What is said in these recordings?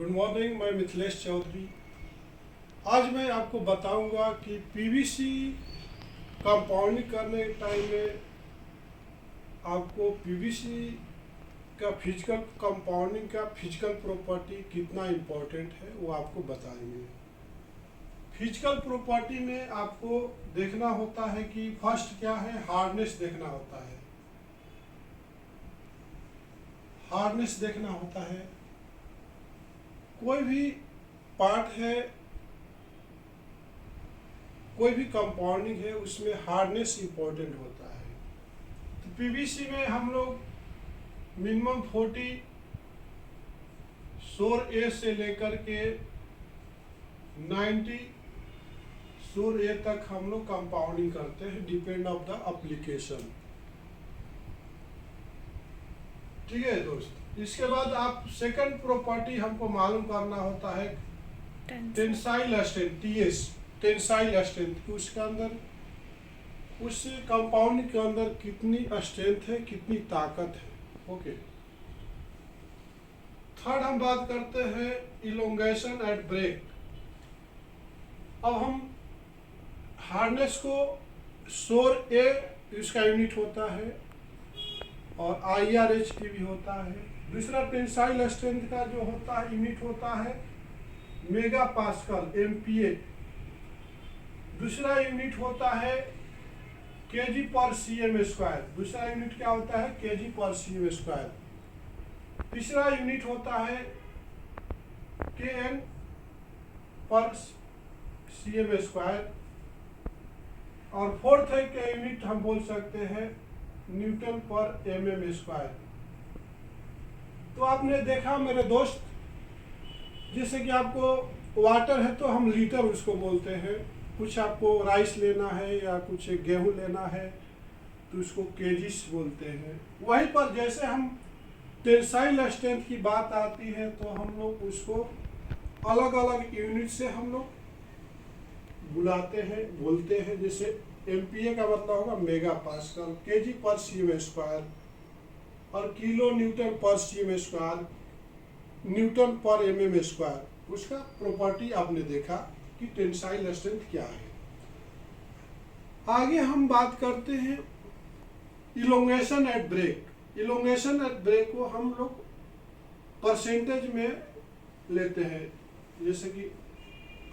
Good morning, मैं मिथिलेश चौधरी। आज मैं आपको बताऊंगा कि पीवीसी कंपाउंडिंग करने के टाइम में आपको पीवीसी का फिजिकल कंपाउंडिंग का फिजिकल प्रॉपर्टी कितना इम्पोर्टेंट है वो आपको बताएंगे। फिजिकल प्रॉपर्टी में आपको देखना होता है कि फर्स्ट क्या है, हार्डनेस देखना होता है। हार्डनेस देखना होता है। कोई भी पार्ट है, कोई भी कंपाउंडिंग है, उसमें हार्डनेस इंपॉर्टेंट होता है। तो पीवीसी में हम लोग मिनिमम 40 सोर ए से लेकर के 90 सोर ए तक हम लोग कंपाउंडिंग करते हैं, डिपेंड ऑफ द एप्लीकेशन। ठीक है दोस्त। इसके बाद आप सेकंड प्रॉपर्टी हमको मालूम करना होता है tensile strength, TS, tensile strength. उसके अंदर, उस कंपाउंड के अंदर कितनी स्ट्रेंथ है, कितनी ताकत है। ओके। थर्ड हम बात करते हैं इलोंगेशन एट ब्रेक। अब हम हार्डनेस को सोर ए इसका यूनिट होता है और IRHP भी होता है। दूसरा टेंसाइल स्ट्रेंथ का जो होता है यूनिट होता है मेगा पास्कल, MPa। दूसरा यूनिट होता है kg/cm²। दूसरा यूनिट क्या होता है, kg/cm²। तीसरा यूनिट होता है kN/cm²। और फोर्थ है के यूनिट हम बोल सकते हैं N/mm²। तो आपने देखा मेरे दोस्त, जैसे कि आपको वाटर है तो हम लीटर उसको बोलते हैं। कुछ आपको राइस लेना है या कुछ गेहूं लेना है तो उसको केजीस बोलते हैं। वहीं पर जैसे हम टेंसाइल स्ट्रेंथ की बात आती है तो हम लोग उसको अलग अलग यूनिट से हम लोग बुलाते हैं, बोलते हैं। जैसे MPa का मतलब होगा मेगा पास्कल, kg/cm², और किलो न्यूटन/cm², N/mm²। उसका प्रॉपर्टी आपने देखा कि टेंसाइल स्ट्रेंथ क्या है। आगे हम बात करते हैं elongation at break. Elongation at break को हम लोग परसेंटेज में लेते हैं, जैसे कि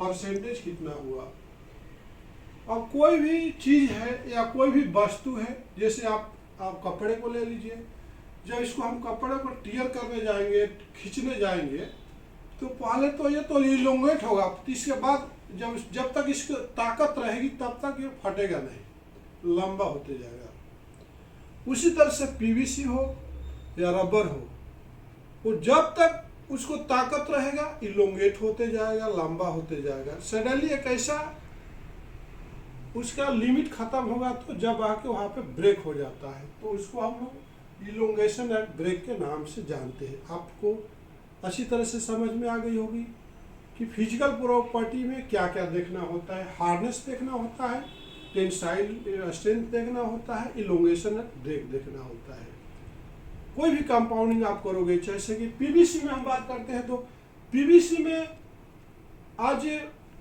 परसेंटेज कितना हुआ। अब कोई भी चीज है या कोई भी वस्तु है, जैसे आप कपड़े को ले लीजिए। जब इसको हम कपड़े को टियर करने जाएंगे, खींचने जाएंगे, तो पहले तो ये तो इलोंगेट होगा। इसके बाद जब तक इसकी ताकत रहेगी तब तक ये फटेगा नहीं, लंबा होते जाएगा। उसी तरह से पीवीसी हो या रबर हो, वो जब तक उसको ताकत रहेगा इलोंगेट होते जाएगा, लंबा होते जाएगा। सडनली एक ऐसा उसका लिमिट खत्म होगा तो जब आके वहाँ पे ब्रेक हो जाता है, तो उसको हम लोग इलोंगेशन एट ब्रेक के नाम से जानते हैं। आपको अच्छी तरह से समझ में आ गई होगी कि फिजिकल प्रॉपर्टी में क्या क्या देखना होता है। हार्डनेस देखना होता है, टेंसाइल स्ट्रेंथ देखना होता है, इलोंगेशन एट ब्रेक देखना होता है। कोई भी कंपाउंडिंग आप करोगे, जैसे कि पीवीसी में हम बात करते हैं, तो पीवीसी में आज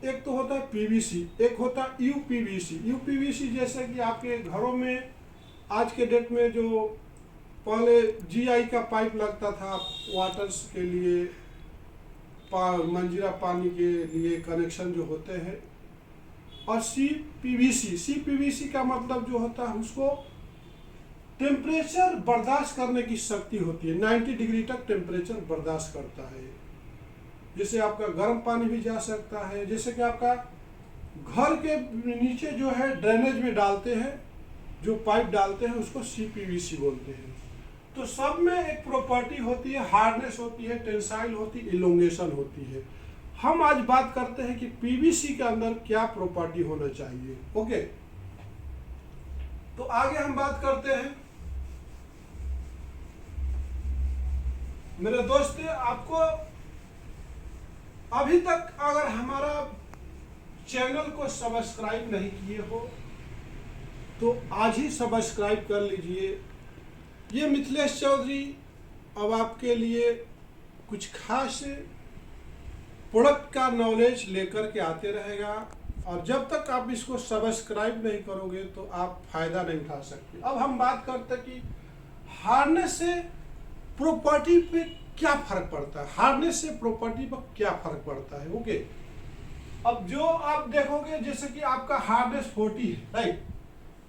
एक तो होता है पीवीसी, एक होता है यूपीवीसी। यूपीवीसी जैसे कि आपके घरों में आज के डेट में जो पहले GI का पाइप लगता था वाटर्स के लिए, मंजीरा पानी के लिए कनेक्शन जो होते हैं। और CPVC का मतलब जो होता है उसको टेम्परेचर बर्दाश्त करने की शक्ति होती है, 90 डिग्री तक टेम्परेचर बर्दाश्त करता है। जैसे आपका गर्म पानी भी जा सकता है, जैसे कि आपका घर के नीचे जो है ड्रेनेज में डालते हैं, जो पाइप डालते हैं उसको CPVC बोलते हैं। तो सब में एक प्रॉपर्टी होती है, हार्डनेस होती है, टेंसाइल होती है, इलोंगेशन होती है। हम आज बात करते हैं कि पीवीसी के अंदर क्या प्रॉपर्टी होना चाहिए। ओके, तो आगे हम बात करते हैं। मेरे दोस्त, आपको अभी तक अगर हमारा चैनल को सब्सक्राइब नहीं किए हो तो आज ही सब्सक्राइब कर लीजिए। ये मिथिलेश चौधरी अब आपके लिए कुछ खास प्रोडक्ट का नॉलेज लेकर के आते रहेगा, और जब तक आप इसको सब्सक्राइब नहीं करोगे तो आप फायदा नहीं उठा सकते। अब हम बात करते हैं कि हार्नेस से प्रॉपर्टी पे क्या फर्क पड़ता है, हार्नेस से प्रॉपर्टी पर क्या फर्क पड़ता है। ओके, अब जो आप देखोगे जैसे कि आपका हार्नेस 40 है, राइट,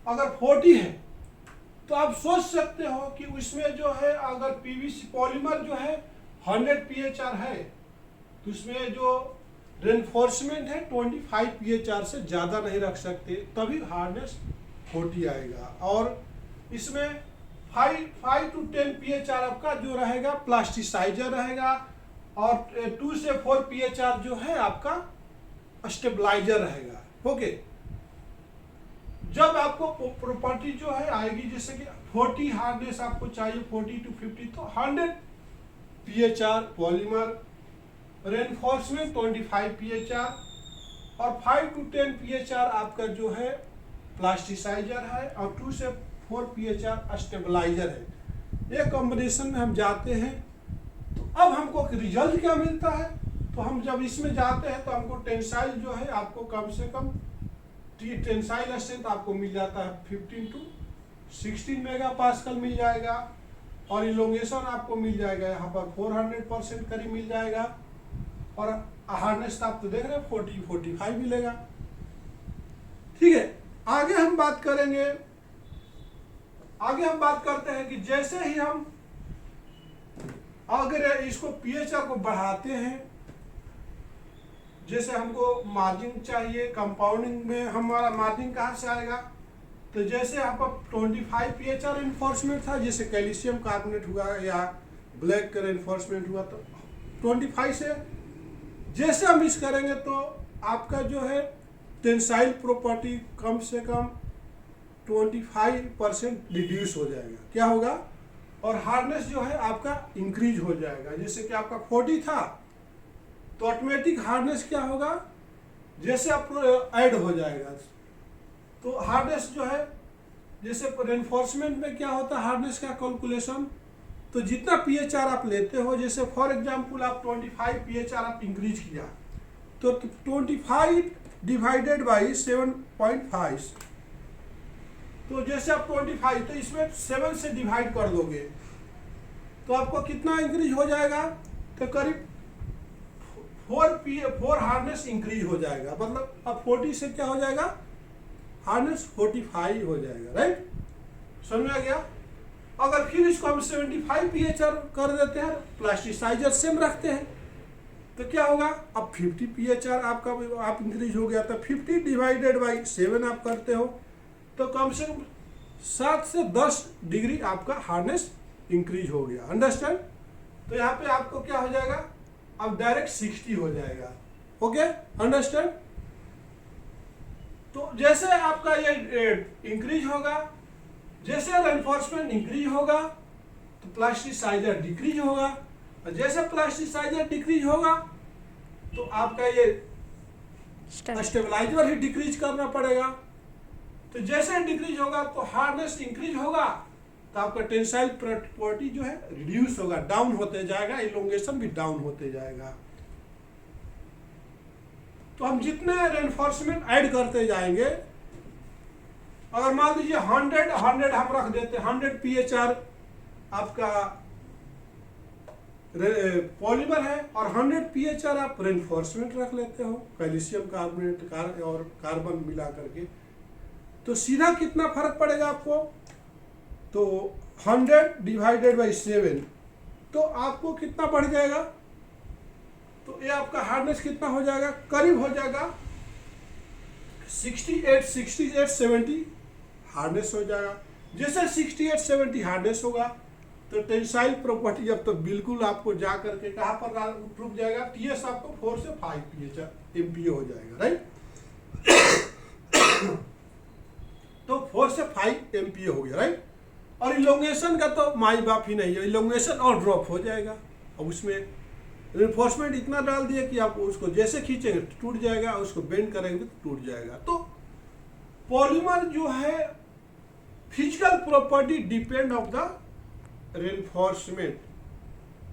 अगर 40 है तो आप सोच सकते हो कि उसमें जो है अगर पीवीसी पॉलीमर जो है 100 PHR है तो उसमें जो रेनफोर्समेंट है 25 PHR से ज़्यादा नहीं रख सकते, तभी हार्नेस 40 आएगा। और इसमें 5 to 10 PHR आपका जो रहेगा प्लास्टिसाइजर रहेगा, और 2 से 4 PHR जो है आपका स्टेबलाइजर रहेगा। ओके, जब आपको प्रॉपर्टी जो है आएगी जैसे कि 40 हार्डनेस आपको चाहिए 40 to 50, तो 100 PHR पॉलीमर, रेनफोर्समेंट 25 PHR, और 5 to 10 PHR आपका जो है प्लास्टिसाइजर है, और 2 से 4 PHR स्टेबलाइजर है। ये कॉम्बिनेशन में हम जाते हैं तो अब हमको रिजल्ट क्या मिलता है, तो हम जब इसमें जाते हैं तो हमको टेंसाइल जो है आपको कम से कम टेंसाइल स्ट्रेंथ आपको मिल जाता है 15 to 16 मेगापास्कल मिल जाएगा, और इलोंगेशन आपको मिल जाएगा यहाँ पर 400% करीब मिल जाएगा, और हार्डनेस आप तो देख रहे हैं 40-45 मिलेगा। ठीक है, आगे हम बात करेंगे, आगे हम बात करते हैं कि जैसे ही हम अगर इसको पीएचआर को बढ़ाते हैं, जैसे हमको मार्जिन चाहिए, कंपाउंडिंग में हमारा मार्जिन कहाँ से आएगा, तो जैसे यहाँ पर 25 PHR इन्फोर्समेंट था, जैसे कैल्शियम कार्बोनेट हुआ या ब्लैक का इन्फोर्समेंट हुआ, तो 25 से जैसे हम मिक्स करेंगे तो आपका जो है टेंसाइल प्रॉपर्टी कम से कम 25% रिड्यूस हो जाएगा। क्या होगा, और हार्डनेस जो है आपका इंक्रीज हो जाएगा। जैसे कि आपका 40 था तो ऑटोमेटिक हार्डनेस क्या होगा, जैसे आप ऐड हो जाएगा तो हार्डनेस जो है, जैसे रेनफोर्समेंट में क्या होता है हार्डनेस का कैलकुलेशन, तो जितना पीएचआर आप लेते हो, जैसे फॉर एग्जांपल आप 25 पीएचआर आप इंक्रीज किया तो 25 डिवाइडेड बाई 7.5, तो जैसे आप 25 तो इसमें 7 से डिवाइड कर दोगे तो आपको कितना इंक्रीज हो जाएगा, तो करीब 4 हार्डनेस इंक्रीज हो जाएगा। मतलब अब 40 से क्या हो जाएगा, हार्डनेस 45 हो जाएगा। राइट, समझ में आ गया। अगर फिर इसको हम 75 पीएचआर कर देते हैं, प्लास्टिसाइजर सेम रखते हैं, तो क्या होगा, अब 50 पीएचआर आपका आप इंक्रीज हो गया, तो 50 डिवाइडेड बाई 7 आप करते हो तो कम से कम 7 से 10 डिग्री आपका हार्डनेस इंक्रीज हो गया। अंडरस्टैंड। तो यहाँ पे आपको क्या हो जाएगा, अब डायरेक्ट 60 हो जाएगा। Okay, understand. तो जैसे आपका ये इंक्रीज होगा, जैसे रेनफोर्समेंट इंक्रीज होगा तो प्लास्टिसाइजर डिक्रीज होगा, और जैसे प्लास्टिसाइजर डिक्रीज होगा तो आपका ये स्टेबलाइजर ही डिक्रीज करना पड़ेगा। तो जैसे डिक्रीज होगा तो हार्डनेस इंक्रीज होगा, तो आपका टेंसाइल प्रॉपर्टी जो है रिड्यूस होगा, डाउन होते जाएगा, इलोंगेशन भी डाउन होते जाएगा। तो हम जितने रेनफोर्समेंट ऐड करते जाएंगे, अगर मान लीजिए 100 हम रख देते हैं, 100 पीएचआर आपका पॉलीमर है और 100 पीएचआर आप रेनफोर्समेंट रख लेते हो, कैल्शियम कार्बोनेट और कार्बन मिला करके, तो सीधा कितना फर्क पड़ेगा आपको, तो 100 डिवाइडेड बाई 7, तो आपको कितना बढ़ जाएगा, तो ये आपका हार्डनेस कितना हो जाएगा, करीब हो जाएगा 68-70 हार्डनेस हो जाएगा। जैसे 68-70 हार्डनेस होगा तो टेंसाइल प्रॉपर्टी अब तो बिल्कुल आपको जा करके कहाँ पर रुक जाएगा, टीएस आपको 4 से 5 पीएचआर एमपीए हो जाएगा। राइट, तो 4 से 5 एमपीए हो गया। राइट, और इलोंगेशन का तो माई बाप ही नहीं है, इलोंगेशन और ड्रॉप हो जाएगा। अब उसमें रेनफोर्समेंट इतना डाल दिया कि आप उसको जैसे खींचेंगे टूट जाएगा, उसको बेंड करेंगे तो टूट जाएगा। तो पॉलीमर जो है physical property depend of the reinforcement,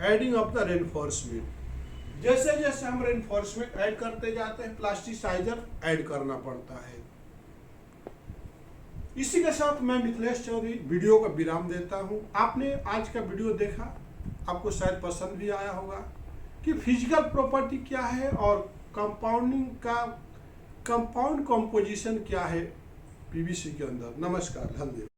adding of the reinforcement. जैसे जैसे हम रेनफोर्समेंट ऐड करते जाते हैं, प्लास्टिसाइजर ऐड करना पड़ता है। इसी के साथ मैं मिथिलेश चौधरी वीडियो का विराम देता हूं। आपने आज का वीडियो देखा, आपको शायद पसंद भी आया होगा कि फिजिकल प्रॉपर्टी क्या है और कंपाउंडिंग का कंपाउंड कंपोजिशन क्या है पीवीसी के अंदर। नमस्कार, धन्यवाद।